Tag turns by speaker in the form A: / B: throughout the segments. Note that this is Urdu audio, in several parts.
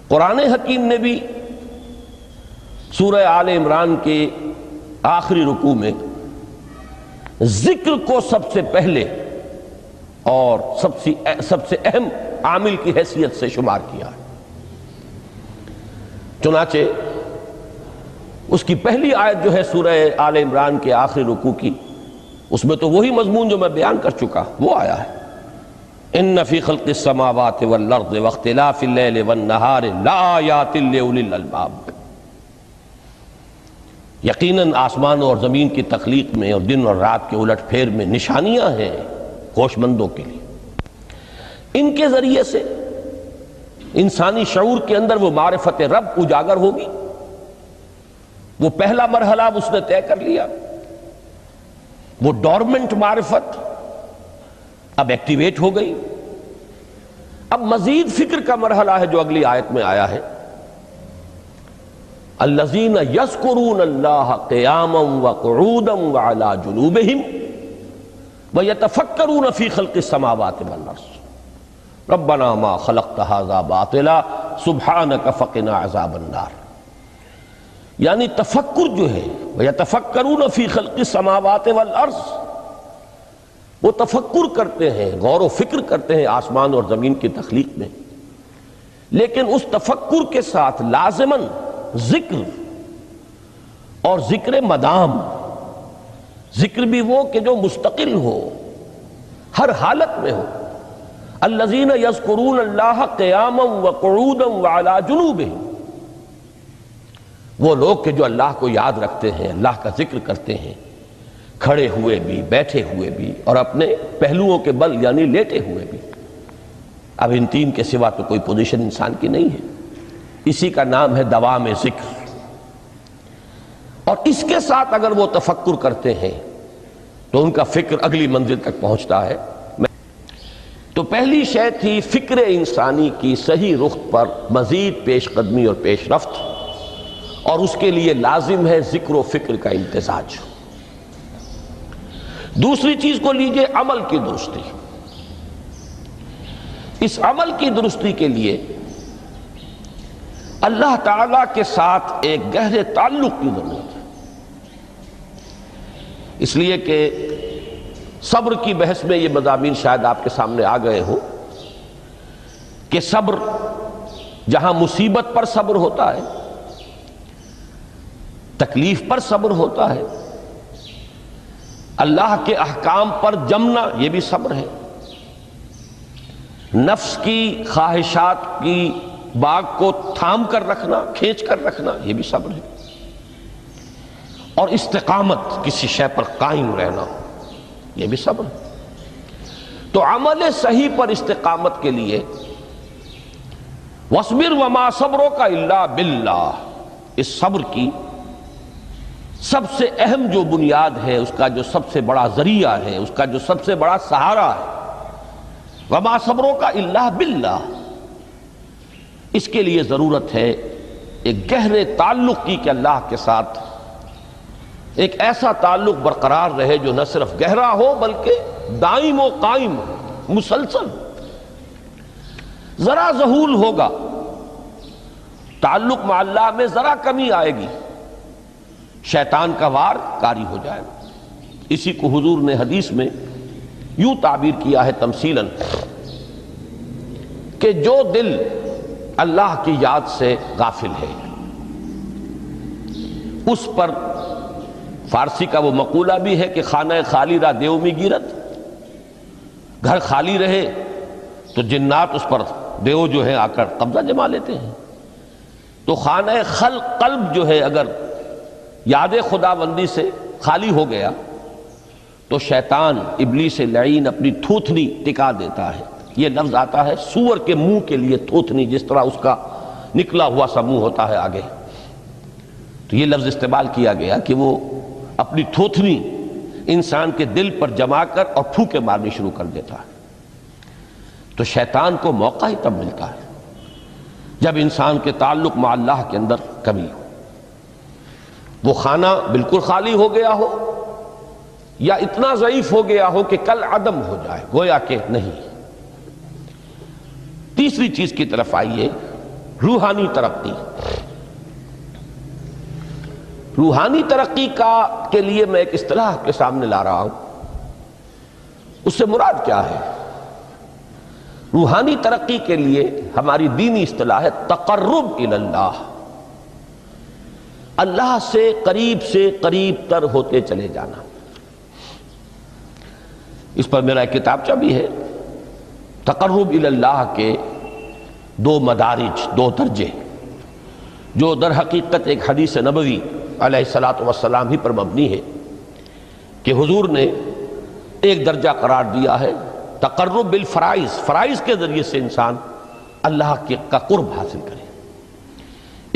A: قرآن حکیم نے بھی سورہ آل عمران کے آخری رکوع میں ذکر کو سب سے پہلے اور سب سے اہم عامل کی حیثیت سے شمار کیا ہے۔ چنانچہ اس کی پہلی آیت جو ہے سورہ آل عمران کے آخری رکوع کی، اس میں تو وہی مضمون جو میں بیان کر چکا وہ آیا ہے، ان فی خلق السماوات والارض واختلاف اللیل والنہار لآیات لأولی الالباب۔ یقیناً آسمان اور زمین کی تخلیق میں اور دن اور رات کے الٹ پھیر میں نشانیاں ہیں ہوش مندوں کے لیے۔ ان کے ذریعے سے انسانی شعور کے اندر وہ معرفت رب اجاگر ہوگی۔ وہ پہلا مرحلہ اس نے طے کر لیا، وہ ڈورمنٹ معرفت اب ایکٹیویٹ ہو گئی۔ اب مزید فکر کا مرحلہ ہے جو اگلی آیت میں آیا ہے، الذین یذکرون اللہ قیاما وقعودا وعلی جنوبہم ویتفکرون فی خلق السماوات والارض ربنا ما خلقت ھذا باطلا سبحانک فقنا عذاب النار۔ یعنی تفکر جو ہے ویتفکرون فی خلق السماوات والارض، وہ تفکر کرتے ہیں، غور و فکر کرتے ہیں آسمان اور زمین کی تخلیق میں، لیکن اس تفکر کے ساتھ لازماً ذکر اور ذکر مدام، ذکر بھی وہ کہ جو مستقل ہو، ہر حالت میں ہو۔ الذین یذکرون اللہ قیاما وقعودا وعلی جنوبہم، وہ لوگ کہ جو اللہ کو یاد رکھتے ہیں، اللہ کا ذکر کرتے ہیں، کھڑے ہوئے بھی، بیٹھے ہوئے بھی، اور اپنے پہلوؤں کے بل یعنی لیٹے ہوئے بھی۔ اب ان تین کے سوا تو کوئی پوزیشن انسان کی نہیں ہے، اسی کا نام ہے دوام ذکر۔ اور اس کے ساتھ اگر وہ تفکر کرتے ہیں تو ان کا فکر اگلی منزل تک پہنچتا ہے۔ تو پہلی شے تھی فکر انسانی کی صحیح رخ پر مزید پیش قدمی اور پیش رفت، اور اس کے لیے لازم ہے ذکر و فکر کا امتزاج۔ دوسری چیز کو لیجئے عمل کی درستی۔ اس عمل کی درستی کے لیے اللہ تعالیٰ کے ساتھ ایک گہرے تعلق کی ضرورت ہے، اس لیے کہ صبر کی بحث میں یہ مضامین شاید آپ کے سامنے آ گئے ہوں کہ صبر جہاں مصیبت پر صبر ہوتا ہے، تکلیف پر صبر ہوتا ہے، اللہ کے احکام پر جمنا یہ بھی صبر ہے، نفس کی خواہشات کی باغ کو تھام کر رکھنا، کھینچ کر رکھنا یہ بھی صبر ہے، اور استقامت کسی شے پر قائم رہنا یہ بھی صبر ہے۔ تو عمل صحیح پر استقامت کے لیے وَاصْبِرْ وَمَا صَبْرُكَ إِلَّا بِاللَّهِ، اس صبر کی سب سے اہم جو بنیاد ہے، اس کا جو سب سے بڑا ذریعہ ہے، اس کا جو سب سے بڑا سہارا ہے، وَمَا صَبْرُكَ إِلَّا بِاللَّهِ، اس کے لیے ضرورت ہے ایک گہرے تعلق کی کہ اللہ کے ساتھ ایک ایسا تعلق برقرار رہے جو نہ صرف گہرا ہو بلکہ دائم و قائم ہو، مسلسل۔ ذرا ذہول ہوگا تعلق مع اللہ میں، ذرا کمی آئے گی، شیطان کا وار کاری ہو جائے گا۔ اسی کو حضور نے حدیث میں یوں تعبیر کیا ہے تمثیلاً کہ جو دل اللہ کی یاد سے غافل ہے اس پر، فارسی کا وہ مقولہ بھی ہے کہ خانہ خالی را دیو می گیرت، گھر خالی رہے تو جنات اس پر دیو جو ہے آ کر قبضہ جما لیتے ہیں۔ تو خانہ قلب جو ہے اگر یاد خداوندی سے خالی ہو گیا تو شیطان ابلیس لعین اپنی تھوتنی ٹکا دیتا ہے۔ یہ لفظ آتا ہے سور کے منہ کے لیے تھوتنی، جس طرح اس کا نکلا ہوا سا منہ ہوتا ہے آگے، تو یہ لفظ استعمال کیا گیا کہ وہ اپنی تھوتنی انسان کے دل پر جما کر اور پھونکے مارنی شروع کر دیتا ہے۔ تو شیطان کو موقع ہی تب ملتا ہے جب انسان کے تعلق مع اللہ کے اندر کمی ہو، وہ خانہ بالکل خالی ہو گیا ہو یا اتنا ضعیف ہو گیا ہو کہ کل عدم ہو جائے، گویا کہ نہیں۔ تیسری چیز کی طرف آئیے روحانی ترقی، روحانی ترقی کے لیے میں ایک اصطلاح کے سامنے لا رہا ہوں. اس سے مراد کیا ہے؟ روحانی ترقی کے لیے ہماری دینی اصطلاح ہے تقرب الی اللہ، اللہ سے قریب تر ہوتے چلے جانا. اس پر میرا ایک کتابچہ بھی ہے. تقرب الی اللہ کے دو مدارج، دو درجے، جو در حقیقت ایک حدیث نبوی علیہ الصلوۃ والسلام ہی پر مبنی ہے کہ حضور نے ایک درجہ قرار دیا ہے تقرب بالفرائض، فرائض کے ذریعے سے انسان اللہ کا قرب حاصل کرے.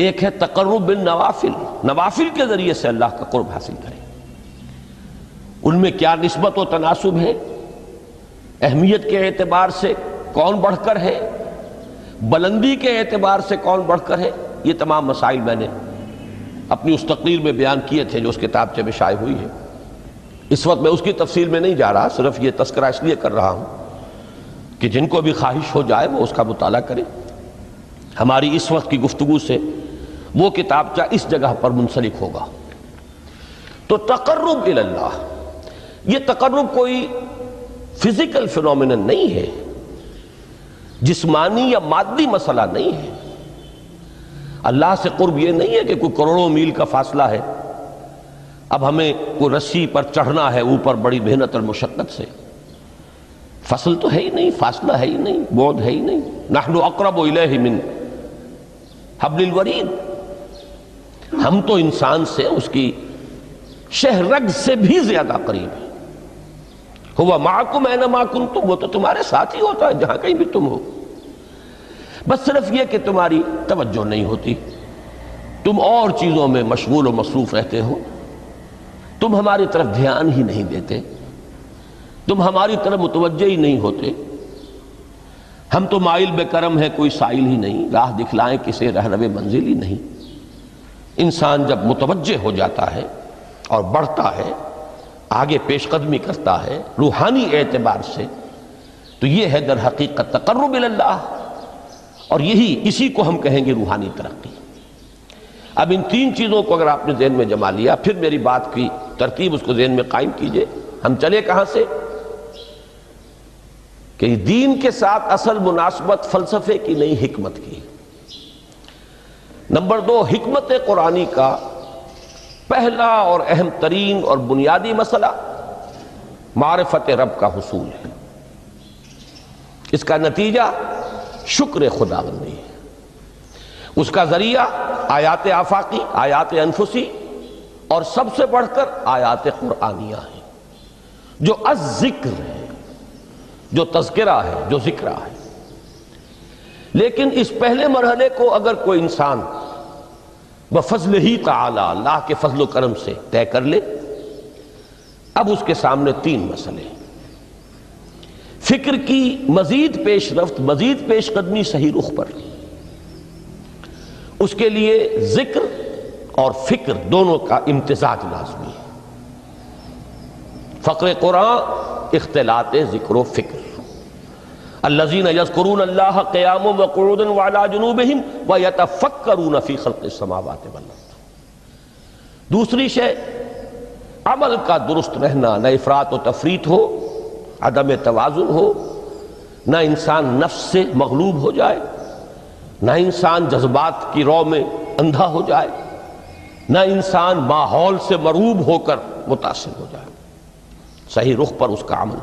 A: ایک ہے تقرب بالنوافل، نوافل کے ذریعے سے اللہ کا قرب حاصل کرے. ان میں کیا نسبت و تناسب ہے، اہمیت کے اعتبار سے کون بڑھ کر ہے، بلندی کے اعتبار سے کون بڑھ کر ہے، یہ تمام مسائل میں نے اپنی اس تقریر میں بیان کیے تھے جو اس کتابچے میں شائع ہوئی ہے. اس وقت میں اس کی تفصیل میں نہیں جا رہا، صرف یہ تذکرہ اس لیے کر رہا ہوں کہ جن کو بھی خواہش ہو جائے وہ اس کا مطالعہ کرے. ہماری اس وقت کی گفتگو سے وہ کتابچہ اس جگہ پر منسلک ہوگا. تو تقرب الی اللہ، یہ تقرب کوئی فزیکل فینومینن نہیں ہے، جسمانی یا مادی مسئلہ نہیں ہے. اللہ سے قرب یہ نہیں ہے کہ کوئی کروڑوں میل کا فاصلہ ہے، اب ہمیں کوئی رسی پر چڑھنا ہے اوپر بڑی محنت اور مشقت سے. فصل تو ہے ہی نہیں، فاصلہ ہے ہی نہیں، بعد ہے ہی نہیں. نحن اقرب الیہ من حبل الورید، ہم تو انسان سے اس کی شہرگ سے بھی زیادہ قریب ہیں. ہوا معکم اینما کنتم، وہ تو تمہارے ساتھ ہی ہوتا ہے جہاں کہیں بھی تم ہو. بس صرف یہ کہ تمہاری توجہ نہیں ہوتی، تم اور چیزوں میں مشغول و مصروف رہتے ہو، تم ہماری طرف دھیان ہی نہیں دیتے، تم ہماری طرف متوجہ ہی نہیں ہوتے. ہم تو مائل بے کرم ہے، کوئی سائل ہی نہیں، راہ دکھلائیں کسے رہنو منزل ہی نہیں. انسان جب متوجہ ہو جاتا ہے اور بڑھتا ہے، آگے پیش قدمی کرتا ہے روحانی اعتبار سے، تو یہ ہے در حقیقت تقرب الی اللہ، اور اسی کو ہم کہیں گے روحانی ترقی. اب ان تین چیزوں کو اگر آپ نے ذہن میں جما لیا، پھر میری بات کی ترتیب اس کو ذہن میں قائم کیجئے. ہم چلے کہاں سے؟ کہ دین کے ساتھ اصل مناسبت فلسفے کی نہیں، حکمت کی. نمبر 2، حکمت قرآنی کا پہلا اور اہم ترین اور بنیادی مسئلہ معرفت رب کا حصول ہے. اس کا نتیجہ شکر خداوندی ہے. اس کا ذریعہ آیات آفاقی، آیات انفسی، اور سب سے بڑھ کر آیات قرآنیہ ہیں جو الذکر ہے، جو تذکرہ ہے، جو ذکرہ ہے. لیکن اس پہلے مرحلے کو اگر کوئی انسان بفضل ہی تعالی، اللہ کے فضل و کرم سے طے کر لے، اب اس کے سامنے تین مسئلے. فکر کی مزید پیش رفت، مزید پیش قدمی صحیح رخ پر، اس کے لیے ذکر اور فکر دونوں کا امتزاج لازمی ہے. فقر قرآن اختلاط ذکر و فکر. الذین یذکرون اللہ قیاما وقعودا وعلی جنوبہم ویتفکرون فی خلق السماوات والارض. دوسری شے عمل کا درست رہنا، نہ افراط و تفریط ہو، عدم توازن ہو، نہ انسان نفس سے مغلوب ہو جائے، نہ انسان جذبات کی رو میں اندھا ہو جائے، نہ انسان ماحول سے مرعوب ہو کر متاثر ہو جائے. صحیح رخ پر اس کا عمل.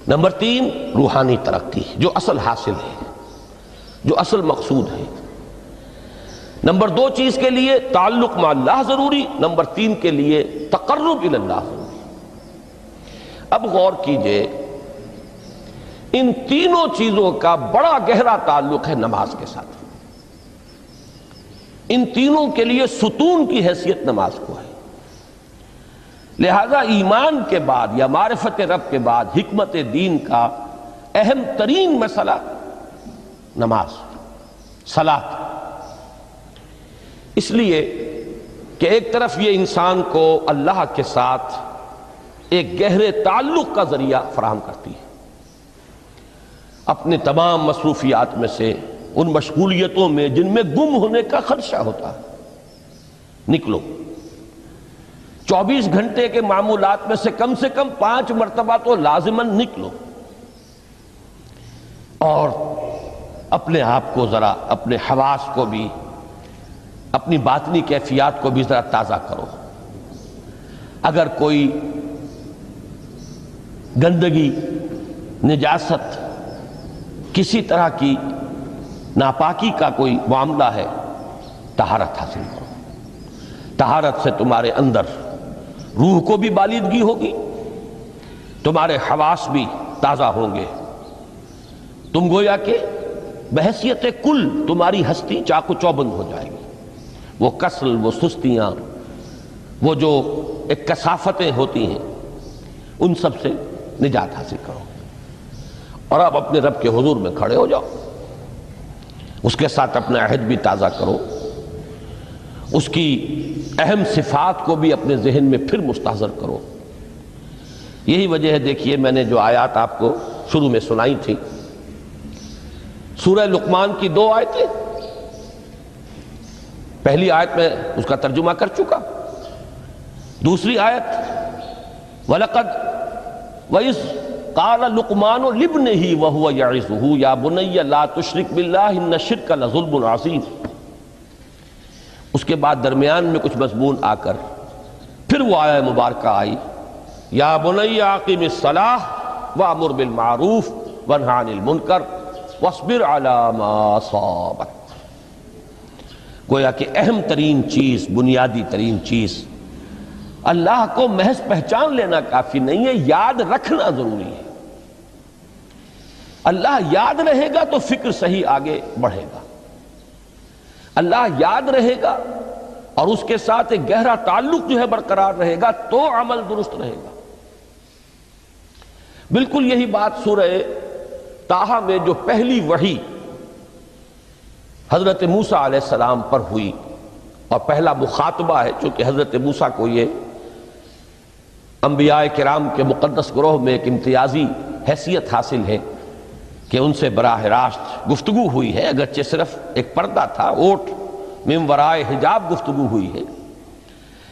A: نمبر 3، روحانی ترقی، جو اصل حاصل ہے، جو اصل مقصود ہے. نمبر 2 چیز کے لیے تعلق مع اللہ ضروری، نمبر 3 کے لیے تقرب الی اللہ ضروری. اب غور کیجئے، ان تینوں چیزوں کا بڑا گہرا تعلق ہے نماز کے ساتھ. ان تینوں کے لیے ستون کی حیثیت نماز کو ہے. لہذا ایمان کے بعد یا معرفت رب کے بعد حکمت دین کا اہم ترین مسئلہ نماز، صلاۃ. اس لیے کہ ایک طرف یہ انسان کو اللہ کے ساتھ ایک گہرے تعلق کا ذریعہ فراہم کرتی ہے. اپنے تمام مصروفیات میں سے ان مشغولیتوں میں جن میں گم ہونے کا خدشہ ہوتا ہے، نکلو۔ 24 گھنٹے کے معمولات میں سے کم 5 مرتبہ تو لازماً نکلو، اور اپنے آپ کو ذرا، اپنے حواس کو بھی، اپنی باطنی کیفیات کو بھی ذرا تازہ کرو۔ اگر کوئی گندگی، نجاست، کسی طرح کی ناپاکی کا کوئی معاملہ ہے، طہارت حاصل کرو۔ طہارت سے تمہارے اندر روح کو بھی بالیدگی ہوگی، تمہارے حواس بھی تازہ ہوں گے، تم گویا کہ بحیثیت کل تمہاری ہستی چاق و چوبند ہو جائے گی۔ وہ کسل، وہ سستیاں، وہ جو ایک کثافتیں ہوتی ہیں، ان سب سے نجات حاصل کرو، اور اب اپنے رب کے حضور میں کھڑے ہو جاؤ، اس کے ساتھ اپنا عہد بھی تازہ کرو، اس کی اہم صفات کو بھی اپنے ذہن میں پھر مستحضر کرو۔ یہی وجہ ہے، دیکھیے میں نے جو آیات آپ کو شروع میں سنائی تھی، سورہ لقمان کی 2 آیتیں، پہلی آیت میں اس کا ترجمہ کر چکا، دوسری آیت وَلَقَدْ وَإِذْ قَالَ لُقْمَانُ لِابْنِهِ وَهُوَ يَعِظُهُ يَا بُنَيَّ لَا تُشْرِكْ بِاللَّهِ إِنَّ الشِّرْكَ لَظُلْمٌ عَظِيمٌ۔ اس کے بعد درمیان میں کچھ مضمون آ کر پھر وہ آیہ مبارکہ آئی، یا بنی اقم الصلاۃ وامر بالمعروف وانہ عن المنکر واصبر علی ما اصابک۔ گویا کہ اہم ترین چیز، بنیادی ترین چیز، اللہ کو محض پہچان لینا کافی نہیں ہے، یاد رکھنا ضروری ہے۔ اللہ یاد رہے گا تو فکر صحیح آگے بڑھے گا، اللہ یاد رہے گا اور اس کے ساتھ ایک گہرا تعلق جو ہے برقرار رہے گا تو عمل درست رہے گا۔ بالکل یہی بات سورہ طٰہٰ میں جو پہلی وحی حضرت موسیٰ علیہ السلام پر ہوئی، اور پہلا مخاطبہ ہے، چونکہ حضرت موسیٰ کو یہ انبیاء کرام کے مقدس گروہ میں ایک امتیازی حیثیت حاصل ہے کہ ان سے براہ راست گفتگو ہوئی ہے، اگرچہ صرف ایک پردہ تھا، اوٹ من ورائے حجاب گفتگو ہوئی ہے،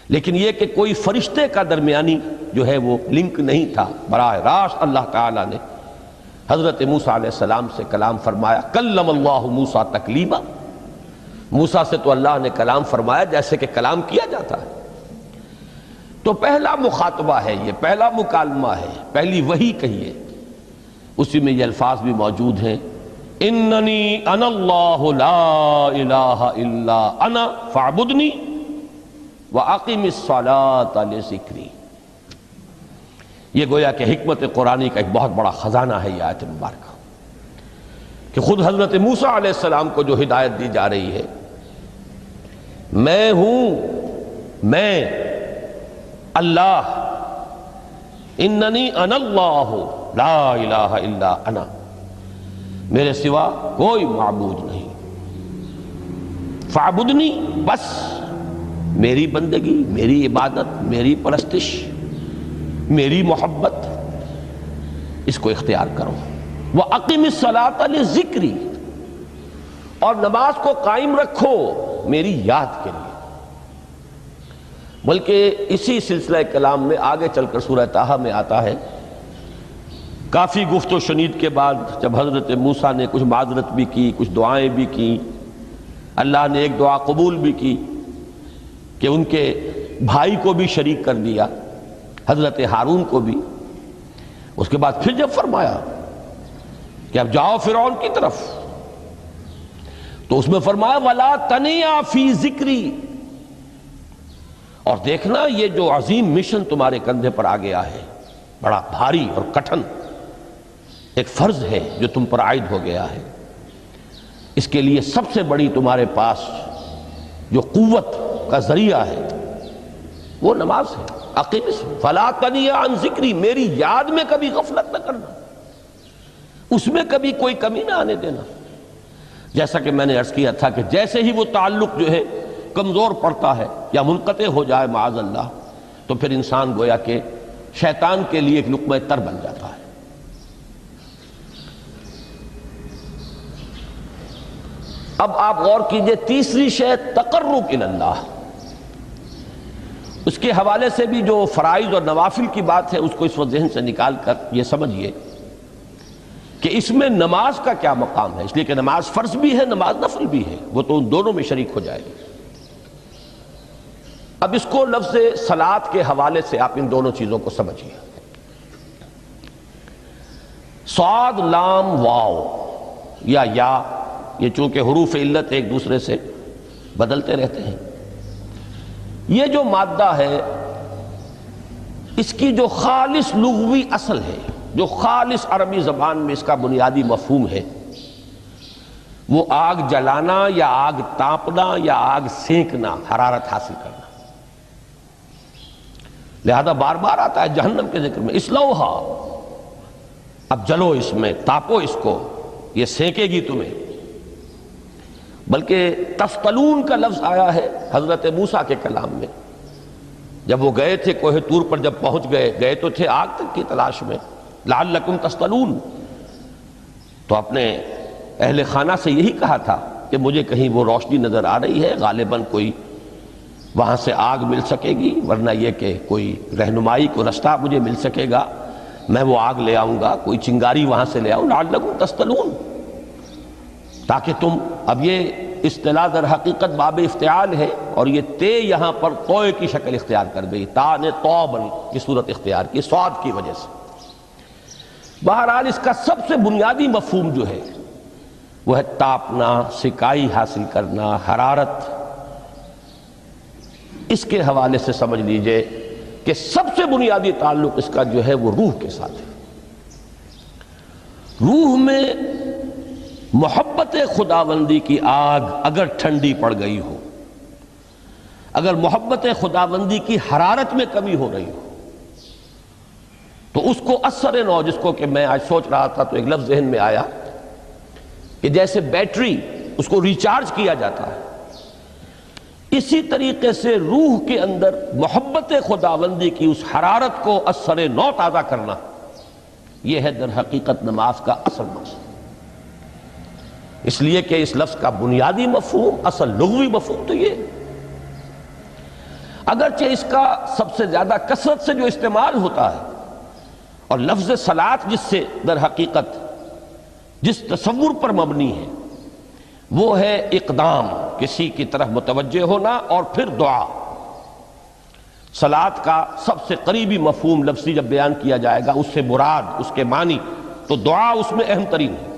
A: لیکن یہ کہ کوئی فرشتے کا درمیانی جو ہے وہ لنک نہیں تھا، براہ راست اللہ تعالیٰ نے حضرت موسیٰ علیہ السلام سے کلام فرمایا۔ کلم اللہ موسیٰ تکلیما، موسیٰ سے تو اللہ نے کلام فرمایا جیسے کہ کلام کیا جاتا ہے۔ تو پہلا مخاطبہ ہے، یہ پہلا مکالمہ ہے، پہلی وحی کہیے، اسی میں یہ الفاظ بھی موجود ہیں، اننی انا اللہ لا الہ الا انا فاعبدنی واقم الصلاۃ لذکری۔ یہ گویا کہ حکمت قرآنی کا ایک بہت بڑا خزانہ ہے یہ آیت مبارکہ، کہ خود حضرت موسیٰ علیہ السلام کو جو ہدایت دی جا رہی ہے، میں ہوں، میں اللہ، اننی انا اللہ لا الہ الا انا، میرے سوا کوئی معبود نہیں، فاعبدنی، بس میری بندگی، میری عبادت، میری پرستش، میری محبت، اس کو اختیار کرو۔ وَأَقِمِ الصَّلَاةَ لِذِكْرِي، اور نماز کو قائم رکھو میری یاد کے لیے۔ بلکہ اسی سلسلہ کلام میں آگے چل کر سورہ طٰہٰ میں آتا ہے، کافی گفت و شنید کے بعد جب حضرت موسیٰ نے کچھ معذرت بھی کی، کچھ دعائیں بھی کی، اللہ نے ایک دعا قبول بھی کی کہ ان کے بھائی کو بھی شریک کر دیا، حضرت ہارون کو بھی۔ اس کے بعد پھر جب فرمایا کہ اب جاؤ فرعون کی طرف، تو اس میں فرمایا وَلَا تَنِيَا فِي ذِكْرِي، اور دیکھنا یہ جو عظیم مشن تمہارے کندھے پر آ گیا ہے، بڑا بھاری اور کٹھن ایک فرض ہے جو تم پر عائد ہو گیا ہے، اس کے لیے سب سے بڑی تمہارے پاس جو قوت کا ذریعہ ہے وہ نماز ہے۔ اقیم فلا تنیا عن ذکری، میری یاد میں کبھی غفلت نہ کرنا، اس میں کبھی کوئی کمی نہ آنے دینا۔ جیسا کہ میں نے عرض کیا تھا کہ جیسے ہی وہ تعلق جو ہے کمزور پڑتا ہے یا منقطع ہو جائے معاذ اللہ، تو پھر انسان گویا کہ شیطان کے لیے ایک لقمہ تر بن جاتا ہے۔ اب آپ غور کیجئے، تیسری شے تقرب الی اللہ، اس کے حوالے سے بھی جو فرائض اور نوافل کی بات ہے اس کو اس وقت ذہن سے نکال کر یہ سمجھیے کہ اس میں نماز کا کیا مقام ہے، اس لیے کہ نماز فرض بھی ہے، نماز نفل بھی ہے، وہ تو ان دونوں میں شریک ہو جائے گی۔ اب اس کو لفظ صلاۃ کے حوالے سے آپ ان دونوں چیزوں کو سمجھیے۔ صاد لام واو یا یہ چونکہ حروف علت ایک دوسرے سے بدلتے رہتے ہیں، یہ جو مادہ ہے اس کی جو خالص لغوی اصل ہے، جو خالص عربی زبان میں اس کا بنیادی مفہوم ہے، وہ آگ جلانا یا آگ تاپنا یا آگ سینکنا، حرارت حاصل کرنا۔ لہذا بار بار آتا ہے جہنم کے ذکر میں، اسلوہا، اب جلو اس میں، تاپو اس کو، یہ سینکے گی تمہیں۔ بلکہ تفتلون کا لفظ آیا ہے حضرت موسیٰ کے کلام میں، جب وہ گئے تھے کوہ طور پر، جب پہنچ گئے تو تھے آگ تک کی تلاش میں، لعلکم تفتلون، تو اپنے اہل خانہ سے یہی کہا تھا کہ مجھے کہیں وہ روشنی نظر آ رہی ہے، غالباً کوئی وہاں سے آگ مل سکے گی، ورنہ یہ کہ کوئی رہنمائی کو رستہ مجھے مل سکے گا، میں وہ آگ لے آؤں گا، کوئی چنگاری وہاں سے لے آؤں، لعلکم تفتلون، تاکہ تم، اب یہ اصطلاح در حقیقت باب افتعال ہے، اور یہ تے یہاں پر توئے کی شکل اختیار کر گئی، تا نے توبن کی صورت اختیار کی صاد کی وجہ سے۔ بہرحال اس کا سب سے بنیادی مفہوم جو ہے وہ ہے تاپنا، سکائی حاصل کرنا، حرارت۔ اس کے حوالے سے سمجھ لیجئے کہ سب سے بنیادی تعلق اس کا جو ہے وہ روح کے ساتھ ہے۔ روح میں محبت خداوندی کی آگ اگر ٹھنڈی پڑ گئی ہو، اگر محبت خداوندی کی حرارت میں کمی ہو رہی ہو، تو اس کو اثر نو، جس کو کہ میں آج سوچ رہا تھا تو ایک لفظ ذہن میں آیا کہ جیسے بیٹری اس کو ریچارج کیا جاتا ہے، اسی طریقے سے روح کے اندر محبت خداوندی کی اس حرارت کو اثر نو تازہ کرنا، یہ ہے در حقیقت نماز کا اصل مقصد۔ اس لیے کہ اس لفظ کا بنیادی مفہوم، اصل لغوی مفہوم تو یہ، اگرچہ اس کا سب سے زیادہ کثرت سے جو استعمال ہوتا ہے، اور لفظ صلاۃ جس سے در حقیقت جس تصور پر مبنی ہے وہ ہے اقدام، کسی کی طرف متوجہ ہونا اور پھر دعا۔ صلاۃ کا سب سے قریبی مفہوم لفظی جب بیان کیا جائے گا، اس سے مراد، اس کے معنی، تو دعا اس میں اہم ترین ہے۔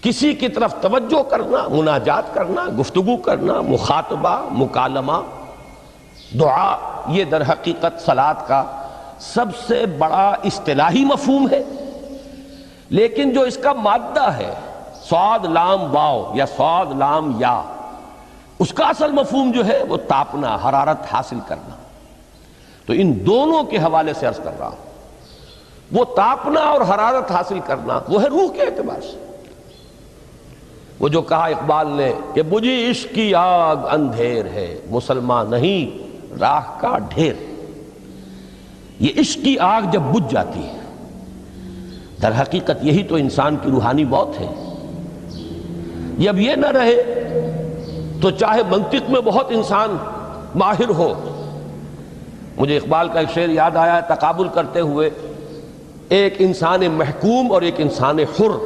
A: کسی کی طرف توجہ کرنا، مناجات کرنا، گفتگو کرنا، مخاطبہ، مکالمہ، دعا، یہ در حقیقت صلاۃ کا سب سے بڑا اصطلاحی مفہوم ہے۔ لیکن جو اس کا مادہ ہے، صاد لام واو یا صاد لام یا، اس کا اصل مفہوم جو ہے وہ تاپنا، حرارت حاصل کرنا۔ تو ان دونوں کے حوالے سے عرض کر رہا ہوں، وہ تاپنا اور حرارت حاصل کرنا وہ ہے روح کے اعتبار سے۔ وہ جو کہا اقبال نے کہ بجھی عشق کی آگ اندھیر ہے، مسلمان نہیں راہ کا ڈھیر۔ یہ عشق کی آگ جب بجھ جاتی ہے، در حقیقت یہی تو انسان کی روحانی موت ہے۔ جب یہ نہ رہے تو چاہے منطق میں بہت انسان ماہر ہو۔ مجھے اقبال کا ایک شعر یاد آیا ہے تقابل کرتے ہوئے، ایک انسان محکوم اور ایک انسان حر،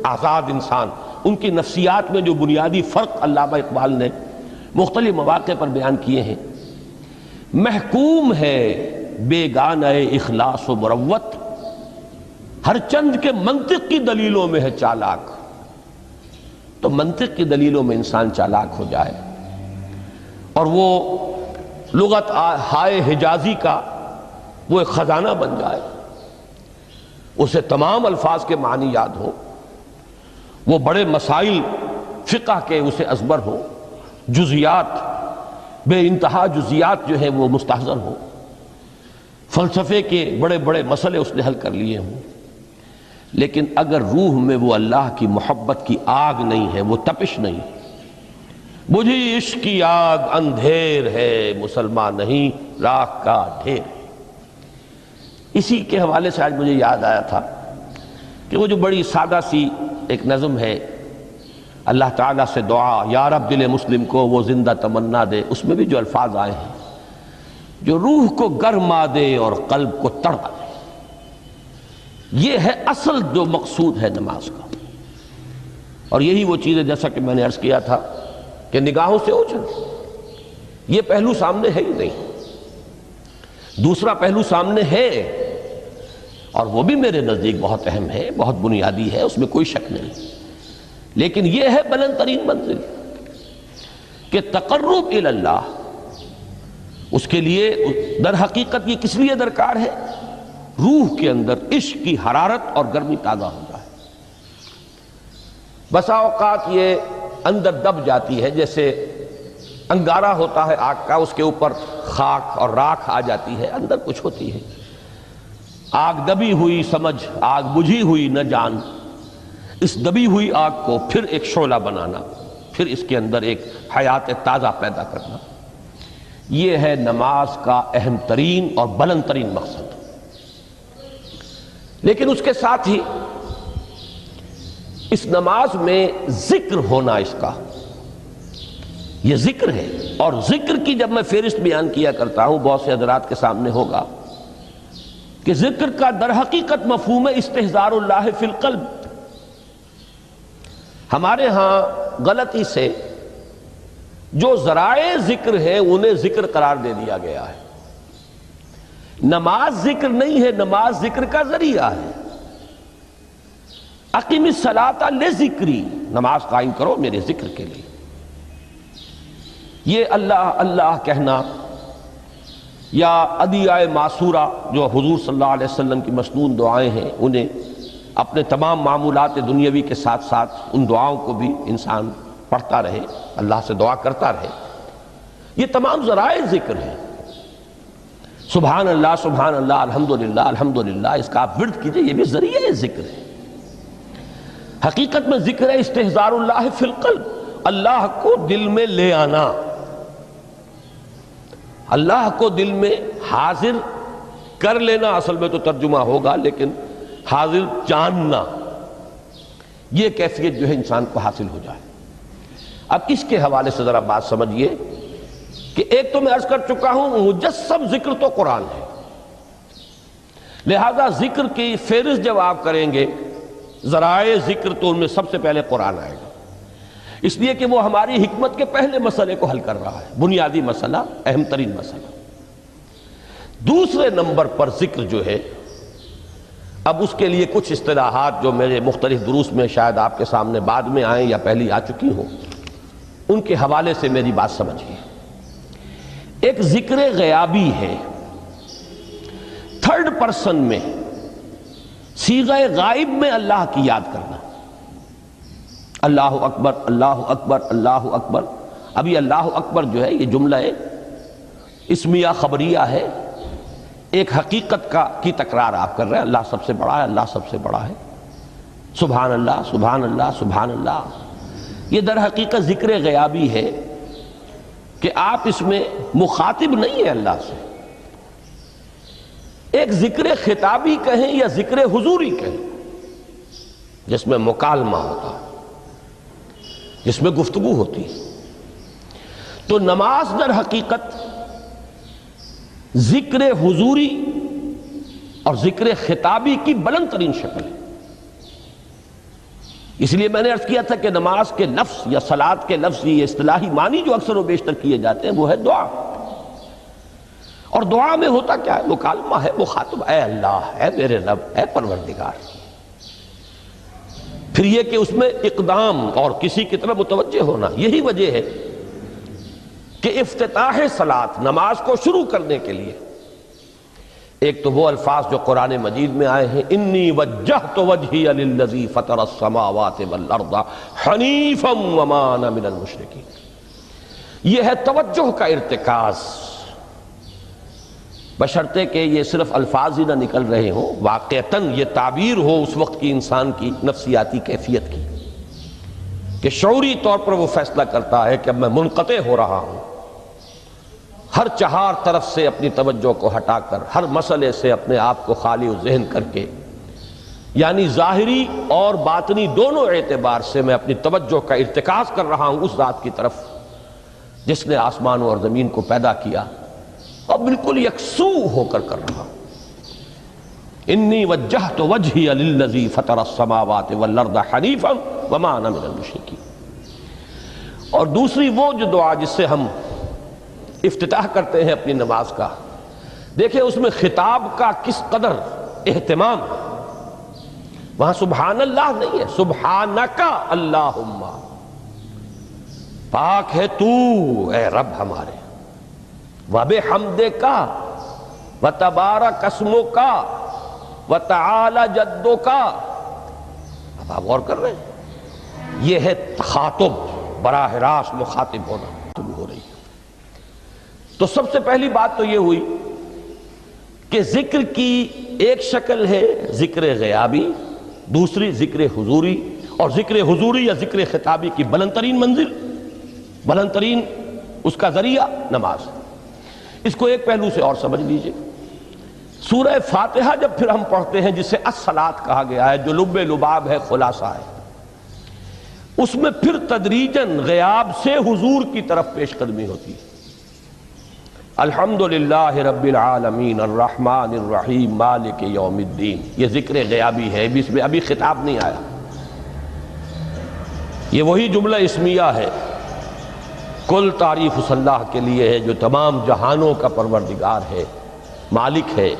A: آزاد انسان، ان کی نفسیات میں جو بنیادی فرق علامہ اقبال نے مختلف مواقع پر بیان کیے ہیں۔ محکوم ہے بیگانہ اخلاص و مروت، ہر چند کے منطق کی دلیلوں میں ہے چالاک۔ تو منطق کی دلیلوں میں انسان چالاک ہو جائے اور وہ لغت ہائے حجازی کا وہ ایک خزانہ بن جائے، اسے تمام الفاظ کے معنی یاد ہوں، وہ بڑے مسائل فقہ کے اسے ازبر ہوں، جزیات، بے انتہا جزیات جو ہیں وہ مستحضر ہوں، فلسفے کے بڑے بڑے مسئلے اس نے حل کر لیے ہوں، لیکن اگر روح میں وہ اللہ کی محبت کی آگ نہیں ہے، وہ تپش نہیں، بجھی عشق کی آگ اندھیر ہے، مسلمان نہیں راہ کا ڈھیر۔ اسی کے حوالے سے آج مجھے یاد آیا تھا کہ وہ جو بڑی سادہ سی ایک نظم ہے، اللہ تعالیٰ سے دعا، یا رب دل مسلم کو وہ زندہ تمنا دے، اس میں بھی جو الفاظ آئے ہیں جو روح کو گرما دے اور قلب کو تڑپا دے، یہ ہے اصل جو مقصود ہے نماز کا۔ اور یہی وہ چیز ہے جیسا کہ میں نے عرض کیا تھا کہ نگاہوں سے اوجھل، یہ پہلو سامنے ہے ہی نہیں۔ دوسرا پہلو سامنے ہے، اور وہ بھی میرے نزدیک بہت اہم ہے، بہت بنیادی ہے، اس میں کوئی شک نہیں، لیکن یہ ہے بلند ترین منزل کہ تقرب الی اللہ، اس کے لیے در حقیقت یہ کس لیے درکار ہے؟ روح کے اندر عشق کی حرارت اور گرمی تازہ ہو جائے۔ بسا اوقات یہ اندر دب جاتی ہے، جیسے انگارہ ہوتا ہے آگ کا، اس کے اوپر خاک اور راکھ آ جاتی ہے، اندر کچھ ہوتی ہے۔ آگ دبی ہوئی سمجھ، آگ بجھی ہوئی نہ جان، اس دبی ہوئی آگ کو پھر ایک شعلہ بنانا، پھر اس کے اندر ایک حیات تازہ پیدا کرنا، یہ ہے نماز کا اہم ترین اور بلند ترین مقصد۔ لیکن اس کے ساتھ ہی اس نماز میں ذکر ہونا، اس کا یہ ذکر ہے، اور ذکر کی جب میں فہرست بیان کیا کرتا ہوں بہت سے حضرات کے سامنے ہوگا کہ ذکر کا در حقیقت مفہوم ہے استحضار اللہ فی القلب۔ ہمارے ہاں غلطی سے جو ذرائع ذکر ہیں انہیں ذکر قرار دے دیا گیا ہے۔ نماز ذکر نہیں ہے، نماز ذکر کا ذریعہ ہے۔ اقیم الصلاۃ لذکری، نماز قائم کرو میرے ذکر کے لیے۔ یہ اللہ اللہ کہنا یا ادعیہ معصورہ جو حضور صلی اللہ علیہ وسلم کی مسنون دعائیں ہیں، انہیں اپنے تمام معمولات دنیاوی کے ساتھ ساتھ ان دعاؤں کو بھی انسان پڑھتا رہے، اللہ سے دعا کرتا رہے، یہ تمام ذرائع ذکر ہیں۔ سبحان اللہ الحمدللہ الحمدللہ، اس کا آپ ورد کیجئے، یہ بھی ذریعہ ذکر ہے۔ حقیقت میں ذکر ہے استحضار اللہ فی القلب، اللہ کو دل میں لے آنا، اللہ کو دل میں حاضر کر لینا، اصل میں تو ترجمہ ہوگا، لیکن حاضر جاننا، یہ کیفیت جو ہے انسان کو حاصل ہو جائے۔ اب اس کے حوالے سے ذرا بات سمجھیے کہ ایک تو میں عرض کر چکا ہوں مجسم ذکر تو قرآن ہے، لہذا ذکر کی فہرست جب آپ کریں گے ذرائع ذکر تو ان میں سب سے پہلے قرآن آئے گا، اس لیے کہ وہ ہماری حکمت کے پہلے مسئلے کو حل کر رہا ہے، بنیادی مسئلہ، اہم ترین مسئلہ۔ دوسرے نمبر پر ذکر جو ہے، اب اس کے لیے کچھ اصطلاحات جو میرے مختلف دروس میں شاید آپ کے سامنے بعد میں آئیں یا پہلی آ چکی ہوں، ان کے حوالے سے میری بات سمجھیے۔ ایک ذکر غیابی ہے، تھرڈ پرسن میں، صیغہ غائب میں اللہ کی یاد کرنا، اللہ اکبر اللہ اکبر اللہ اکبر۔ اب یہ اللہ اکبر جو ہے یہ جملہ اسمیہ خبریہ ہے، ایک حقیقت کی تکرار آپ کر رہے ہیں، اللہ سب سے بڑا ہے، اللہ سب سے بڑا ہے، سبحان اللہ سبحان اللہ سبحان اللہ۔ یہ در حقیقت ذکر غیابی ہے کہ آپ اس میں مخاطب نہیں ہے اللہ سے، ایک ذکر خطابی کہیں یا ذکر حضوری کہیں، جس میں مکالمہ ہوتا ہے، جس میں گفتگو ہوتی ہے۔ تو نماز در حقیقت ذکر حضوری اور ذکر خطابی کی بلند ترین شکل ہے۔ اس لیے میں نے عرض کیا تھا کہ نماز کے لفظ یا صلاۃ کے لفظ، یہ اصطلاحی معنی جو اکثر و بیشتر کیے جاتے ہیں وہ ہے دعا، اور دعا میں ہوتا کیا ہے؟ مکالمہ ہے، مخاطب، اے اللہ، اے میرے رب، اے پروردگار۔ پھر یہ کہ اس میں اقدام اور کسی کی طرف متوجہ ہونا، یہی وجہ ہے کہ افتتاح صلاۃ، نماز کو شروع کرنے کے لیے ایک تو وہ الفاظ جو قرآن مجید میں آئے ہیں، انی وجہت وجہی للذی فطر السماوات والارض حنیفا وما انا من المشرکین، یہ ہے توجہ کا ارتکاز، بشرطے کہ یہ صرف الفاظ ہی نہ نکل رہے ہوں، واقعتاً یہ تعبیر ہو اس وقت کی انسان کی نفسیاتی کیفیت کی، کہ شعوری طور پر وہ فیصلہ کرتا ہے کہ اب میں منقطع ہو رہا ہوں، ہر چہار طرف سے اپنی توجہ کو ہٹا کر، ہر مسئلے سے اپنے آپ کو خالی و ذہن کر کے یعنی ظاہری اور باطنی دونوں اعتبار سے میں اپنی توجہ کا ارتکاز کر رہا ہوں اس ذات کی طرف جس نے آسمانوں اور زمین کو پیدا کیا، اور بالکل یکسو ہو کر رہا ہوں۔ انی وجہت وجہی للذی فطر السماوات والارض حنیفا وما انا من المشرکین۔ اور دوسری وہ جو دعا جس سے ہم افتتاح کرتے ہیں اپنی نماز کا، دیکھیں اس میں خطاب کا کس قدر اہتمام، وہاں سبحان اللہ نہیں ہے، سبحانک اللہم، پاک ہے تو اے رب ہمارے، وبحمدک وتبارک اسمک وتعالی جدک۔ اب آپ غور کر رہے ہیں، یہ ہے تخاطب، براہ راست مخاطب ہونا ہو رہی ہے۔ تو سب سے پہلی بات تو یہ ہوئی کہ ذکر کی ایک شکل ہے ذکر غیابی، دوسری ذکر حضوری، اور ذکر حضوری یا ذکر خطابی کی بلند ترین منزل، بلند ترین اس کا ذریعہ نماز۔ اس کو ایک پہلو سے اور سمجھ لیجئے، سورہ فاتحہ جب پھر ہم پڑھتے ہیں جسے الصلاۃ کہا گیا ہے، جو لب لباب ہے، خلاصہ ہے، اس میں پھر تدریجاً غیاب سے حضور کی طرف پیش قدمی ہوتی ہے۔ الحمدللہ رب العالمین الرحمن الرحیم مالک یوم الدین، یہ ذکر غیابی ہے، اس میں ابھی خطاب نہیں آیا، یہ وہی جملہ اسمیہ ہے۔ کل تعریف اس اللہ کے لیے ہے جو تمام جہانوں کا پروردگار ہے، مالک ہے،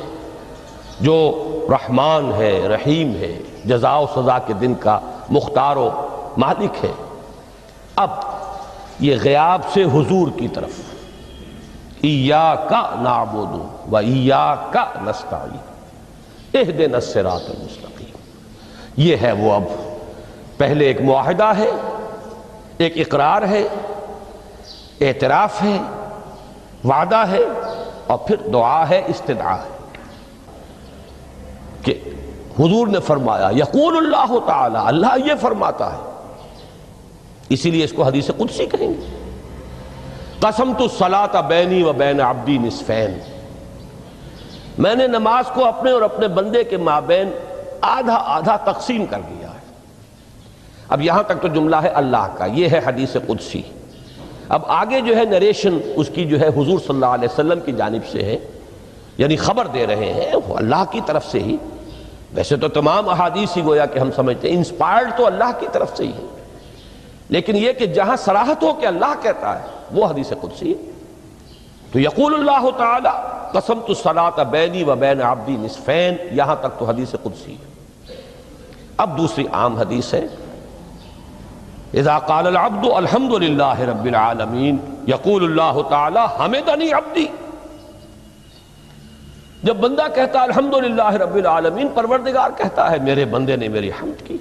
A: جو رحمان ہے، رحیم ہے، جزا و سزا کے دن کا مختار و مالک ہے۔ اب یہ غیاب سے حضور کی طرف، ایاک نعبد و ایاک نستعین اہدنا الصراط المستقیم، یہ ہے وہ۔ اب پہلے ایک معاہدہ ہے، ایک اقرار ہے، اعتراف ہے، وعدہ ہے، اور پھر دعا ہے، استدعا ہے کہ حضور نے فرمایا، یقول اللہ تعالی، اللہ یہ فرماتا ہے، اسی لیے اس کو حدیث قدسی کہیں گے، قسمت الصلاۃ بینی و بین عبدی نصفین، میں نے نماز کو اپنے اور اپنے بندے کے مابین آدھا آدھا تقسیم کر دیا ہے۔ اب یہاں تک تو جملہ ہے اللہ کا، یہ ہے حدیث قدسی۔ اب آگے جو ہے نریشن اس کی جو ہے حضور صلی اللہ علیہ وسلم کی جانب سے ہے، یعنی خبر دے رہے ہیں وہ اللہ کی طرف سے ہی۔ ویسے تو تمام احادیث ہی گویا کہ ہم سمجھتے ہیں انسپائرڈ تو اللہ کی طرف سے ہی ہے، لیکن یہ کہ جہاں صراحت ہو کہ اللہ کہتا ہے وہ حدیث قدسی ہے۔ تو یقول اللہ تعالی قسمت الصلاۃ بینی و بین عبدی نصفین، یہاں تک تو حدیث قدسی ہے۔ اب دوسری عام حدیث ہے، اذا قال العبد الحمد للہ رب العالمین یقول اللہ تعالی حمدنی عبدی، جب بندہ کہتا ہے الحمدللہ رب العالمین، پروردگار کہتا ہے میرے بندے نے میری حمد کی۔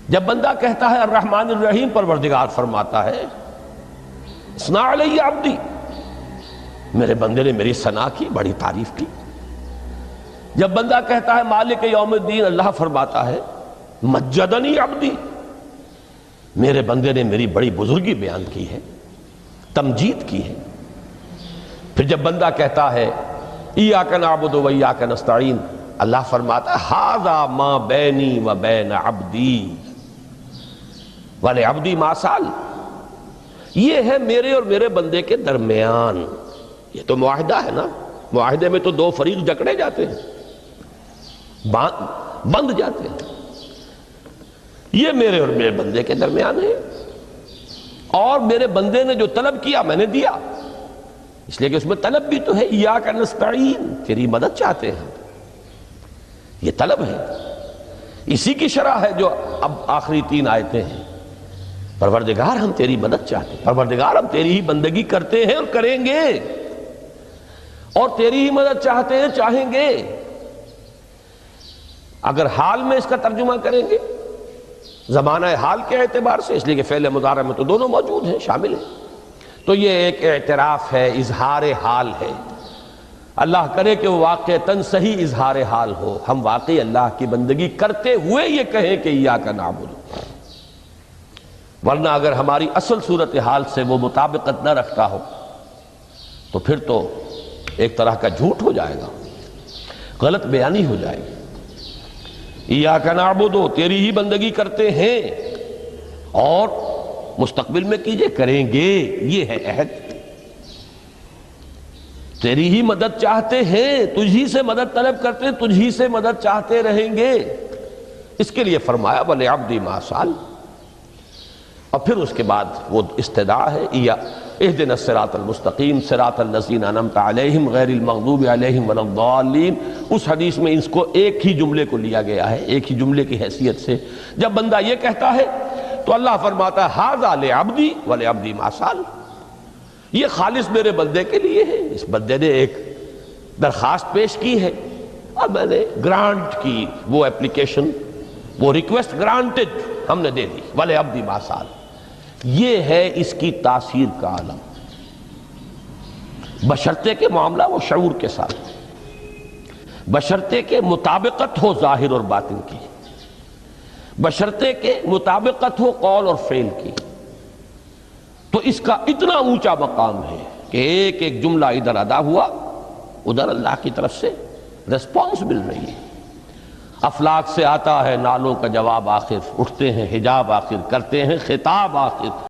A: جب بندہ کہتا ہے الرحمن الرحیم، پروردگار فرماتا ہے اثنا علی عبدی، میرے بندے نے میری ثنا کی، بڑی تعریف کی۔ جب بندہ کہتا ہے مالک یوم الدین، اللہ فرماتا ہے مجدنی عبدی، میرے بندے نے میری بڑی بزرگی بیان کی ہے، تمجید کی ہے۔ پھر جب بندہ کہتا ہے ایاک نعبد و ایاک نستعین، اللہ فرماتا ہے ھذا ما بینی و بین عبدی ولعبدی ما سأل، یہ ہے میرے اور میرے بندے کے درمیان۔ یہ تو معاہدہ ہے نا، معاہدے میں تو دو فریق جکڑے جاتے ہیں، بند جاتے ہیں، یہ میرے اور میرے بندے کے درمیان ہے، اور میرے بندے نے جو طلب کیا میں نے دیا، اس لیے کہ اس میں طلب بھی تو ہے، ایاک نستعین، تیری مدد چاہتے ہیں، یہ طلب ہے۔ اسی کی شرح ہے جو اب آخری تین آیتیں ہیں، پروردگار ہم تیری مدد چاہتے ہیں، پروردگار ہم تیری ہی بندگی کرتے ہیں اور کریں گے، اور تیری ہی مدد چاہتے ہیں، چاہیں گے۔ اگر حال میں اس کا ترجمہ کریں گے، زمانہ حال کے اعتبار سے، اس لیے کہ فعل مضارع میں تو دونوں موجود ہیں، شامل ہیں، تو یہ ایک اعتراف ہے، اظہار حال ہے۔ اللہ کرے کہ وہ واقعتاً صحیح اظہار حال ہو، ہم واقعی اللہ کی بندگی کرتے ہوئے یہ کہیں کہ ایاک نعبد، ورنہ اگر ہماری اصل صورتحال سے وہ مطابقت نہ رکھتا ہو تو پھر تو ایک طرح کا جھوٹ ہو جائے گا، غلط بیانی ہو جائے گی۔ ایاک نعبد، تیری ہی بندگی کرتے ہیں، اور مستقبل میں کیجئے، کریں گے، یہ ہے عہد، تیری ہی مدد چاہتے ہیں، تجھی سے مدد طلب کرتے ہیں، تجھی سے مدد چاہتے رہیں گے۔ اس کے لیے فرمایا وَلِعَبْدِ مَا سَأَلَ، اور پھر اس کے بعد وہ استدعا ہے اهدنا الصراط المستقیم صراط الذین انعمت علیہم غیر المغضوب علیہم ولا الضالین۔ اس حدیث میں اس کو ایک ہی جملے کو لیا گیا ہے، ایک ہی جملے کی حیثیت سے۔ جب بندہ یہ کہتا ہے تو اللہ فرماتا ہے ھذا لعبدی ولعبدی ما سأل، یہ خالص میرے بندے کے لیے ہے، اس بندے نے ایک درخواست پیش کی ہے اور میں نے گرانٹ کی، وہ اپلیکیشن، وہ ریکویسٹ گرانٹڈ ہم نے دے دی، ولعبدی ما سأل۔ یہ ہے اس کی تاثیر کا عالم، بشرطے کے معاملہ وہ شعور کے ساتھ، بشرطے کے مطابقت ہو ظاہر اور باطن کی، بشرطے کے مطابقت ہو قول اور فعل کی، تو اس کا اتنا اونچا مقام ہے کہ ایک ایک جملہ ادھر ادا ہوا، ادھر اللہ کی طرف سے ریسپانس مل رہی ہے۔ افلاک سے آتا ہے نالوں کا جواب آخر، اٹھتے ہیں حجاب آخر، کرتے ہیں خطاب آخر،